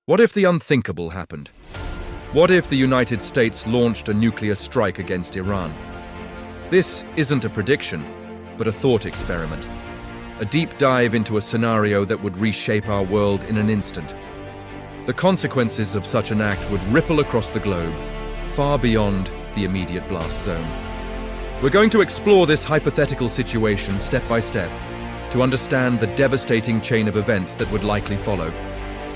What if the unthinkable happened? What if the United States launched a nuclear strike against Iran? This isn't a prediction, but a thought experiment. A deep dive into a scenario that would reshape our world in an instant. The consequences of such an act would ripple across the globe, far beyond the immediate blast zone. We're going to explore this hypothetical situation step by step to understand the devastating chain of events that would likely follow,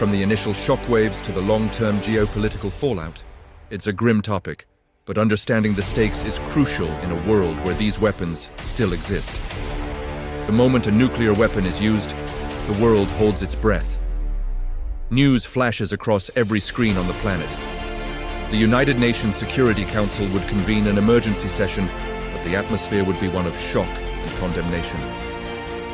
from the initial shockwaves to the long-term geopolitical fallout. It's a grim topic, but understanding the stakes is crucial in a world where these weapons still exist. The moment a nuclear weapon is used, the world holds its breath. News flashes across every screen on the planet. The United Nations Security Council would convene an emergency session, but the atmosphere would be one of shock and condemnation.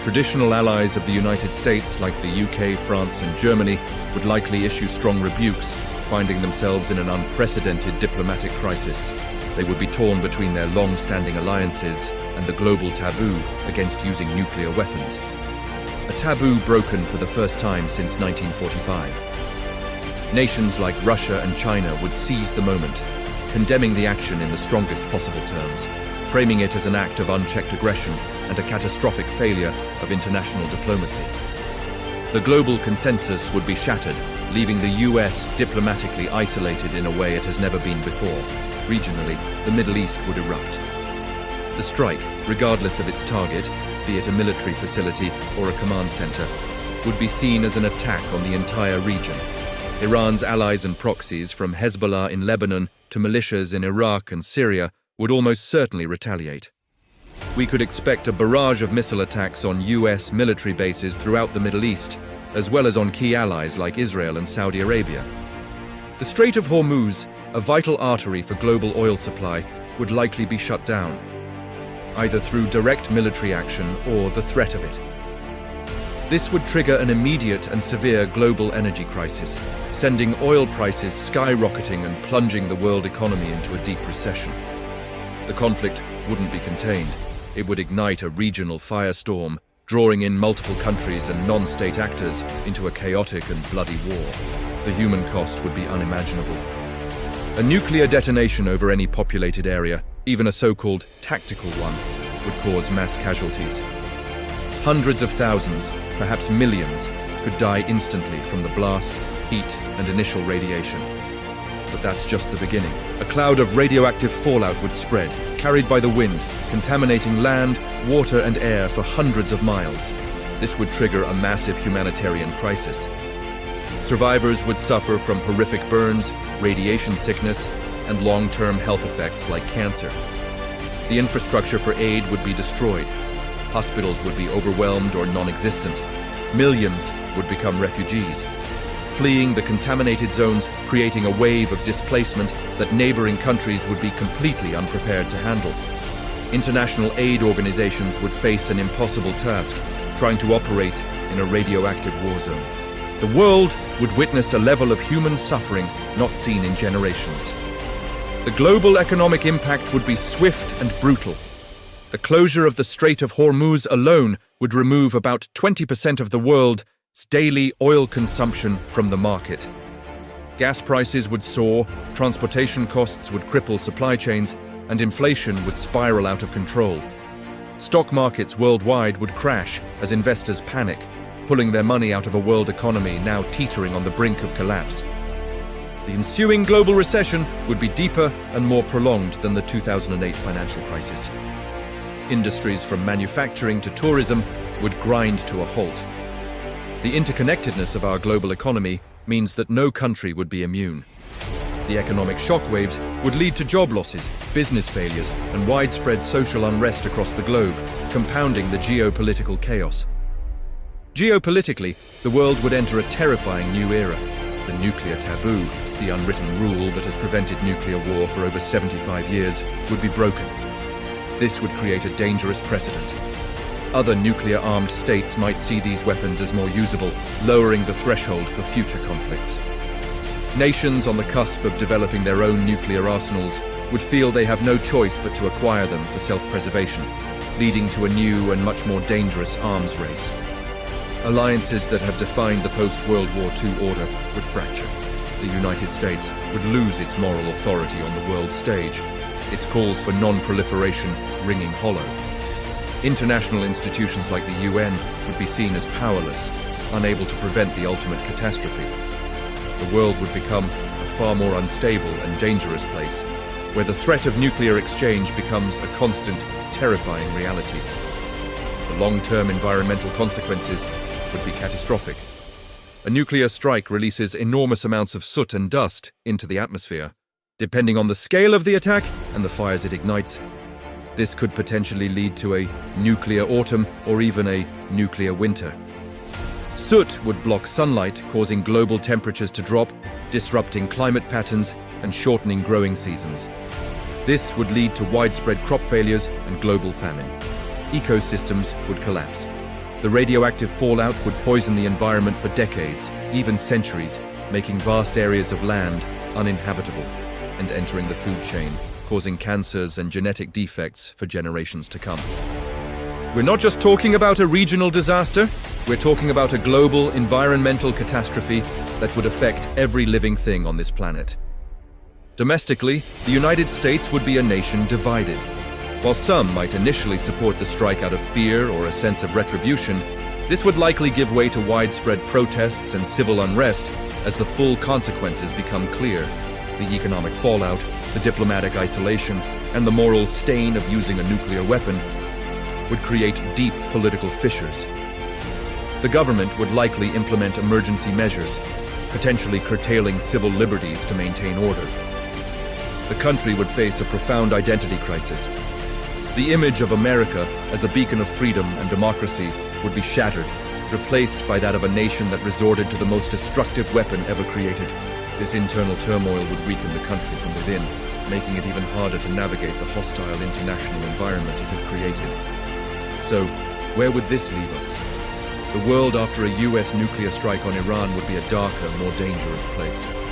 Traditional allies of the United States, like the UK, France, and Germany, would likely issue strong rebukes, finding themselves in an unprecedented diplomatic crisis. They would be torn between their long-standing alliances and the global taboo against using nuclear weapons. A taboo broken for the first time since 1945. Nations like Russia and China would seize the moment, condemning the action in the strongest possible terms, framing it as an act of unchecked aggression and a catastrophic failure of international diplomacy. The global consensus would be shattered, leaving the US diplomatically isolated in a way it has never been before. Regionally, the Middle East would erupt. The strike, regardless of its target, be it a military facility or a command center, would be seen as an attack on the entire region. Iran's allies and proxies, from Hezbollah in Lebanon to militias in Iraq and Syria, would almost certainly retaliate. We could expect a barrage of missile attacks on US military bases throughout the Middle East, as well as on key allies like Israel and Saudi Arabia. The Strait of Hormuz, a vital artery for global oil supply, would likely be shut down, either through direct military action or the threat of it. This would trigger an immediate and severe global energy crisis, sending oil prices skyrocketing and plunging the world economy into a deep recession. The conflict wouldn't be contained. It would ignite a regional firestorm, drawing in multiple countries and non-state actors into a chaotic and bloody war. The human cost would be unimaginable. A nuclear detonation over any populated area, even a so-called tactical one, would cause mass casualties. Hundreds of thousands, perhaps millions, could die instantly from the blast, heat, and initial radiation. But that's just the beginning. A cloud of radioactive fallout would spread, carried by the wind, contaminating land, water, and air for hundreds of miles. This would trigger a massive humanitarian crisis. Survivors would suffer from horrific burns, radiation sickness, and long-term health effects like cancer. The infrastructure for aid would be destroyed. Hospitals would be overwhelmed or non-existent. Millions would become refugees, fleeing the contaminated zones, creating a wave of displacement that neighboring countries would be completely unprepared to handle. International aid organizations would face an impossible task, trying to operate in a radioactive war zone. The world would witness a level of human suffering not seen in generations. The global economic impact would be swift and brutal. The closure of the Strait of Hormuz alone would remove about 20% of the world's daily oil consumption from the market. Gas prices would soar, transportation costs would cripple supply chains, and inflation would spiral out of control. Stock markets worldwide would crash as investors panic, pulling their money out of a world economy now teetering on the brink of collapse. The ensuing global recession would be deeper and more prolonged than the 2008 financial crisis. Industries from manufacturing to tourism would grind to a halt. The interconnectedness of our global economy means that no country would be immune. The economic shockwaves would lead to job losses, business failures, and widespread social unrest across the globe, compounding the geopolitical chaos. Geopolitically, the world would enter a terrifying new era. The nuclear taboo, the unwritten rule that has prevented nuclear war for over 75 years, would be broken. This would create a dangerous precedent. Other nuclear-armed states might see these weapons as more usable, lowering the threshold for future conflicts. Nations on the cusp of developing their own nuclear arsenals would feel they have no choice but to acquire them for self-preservation, leading to a new and much more dangerous arms race. Alliances that have defined the post-World War II order would fracture. The United States would lose its moral authority on the world stage, its calls for non-proliferation ringing hollow. International institutions like the UN would be seen as powerless, unable to prevent the ultimate catastrophe. The world would become a far more unstable and dangerous place, where the threat of nuclear exchange becomes a constant, terrifying reality. The long-term environmental consequences would be catastrophic. A nuclear strike releases enormous amounts of soot and dust into the atmosphere. Depending on the scale of the attack and the fires it ignites, this could potentially lead to a nuclear autumn or even a nuclear winter. Soot would block sunlight, causing global temperatures to drop, disrupting climate patterns and shortening growing seasons. This would lead to widespread crop failures and global famine. Ecosystems would collapse. The radioactive fallout would poison the environment for decades, even centuries, making vast areas of land uninhabitable and entering the food chain, causing cancers and genetic defects for generations to come. We're not just talking about a regional disaster, we're talking about a global environmental catastrophe that would affect every living thing on this planet. Domestically, the United States would be a nation divided. While some might initially support the strike out of fear or a sense of retribution, this would likely give way to widespread protests and civil unrest as the full consequences become clear. The economic fallout, the diplomatic isolation, and the moral stain of using a nuclear weapon would create deep political fissures. The government would likely implement emergency measures, potentially curtailing civil liberties to maintain order. The country would face a profound identity crisis. The image of America as a beacon of freedom and democracy would be shattered, replaced by that of a nation that resorted to the most destructive weapon ever created. This internal turmoil would weaken the country from within, making it even harder to navigate the hostile international environment it had created. So, where would this leave us? The world after a US nuclear strike on Iran would be a darker, more dangerous place.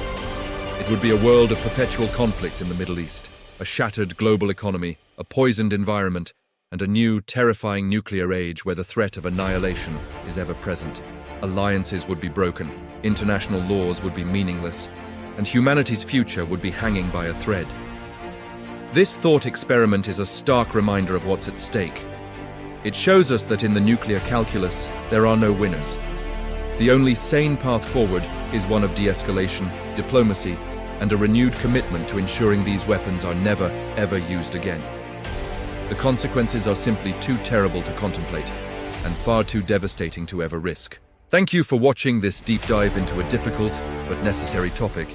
It would be a world of perpetual conflict in the Middle East, a shattered global economy, a poisoned environment, and a new, terrifying nuclear age where the threat of annihilation is ever present. Alliances would be broken, international laws would be meaningless, and humanity's future would be hanging by a thread. This thought experiment is a stark reminder of what's at stake. It shows us that in the nuclear calculus, there are no winners. The only sane path forward is one of de-escalation, diplomacy, and a renewed commitment to ensuring these weapons are never, ever used again. The consequences are simply too terrible to contemplate, and far too devastating to ever risk. Thank you for watching this deep dive into a difficult but necessary topic.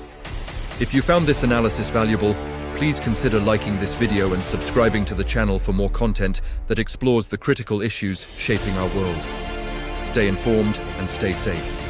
If you found this analysis valuable, please consider liking this video and subscribing to the channel for more content that explores the critical issues shaping our world. Stay informed and stay safe.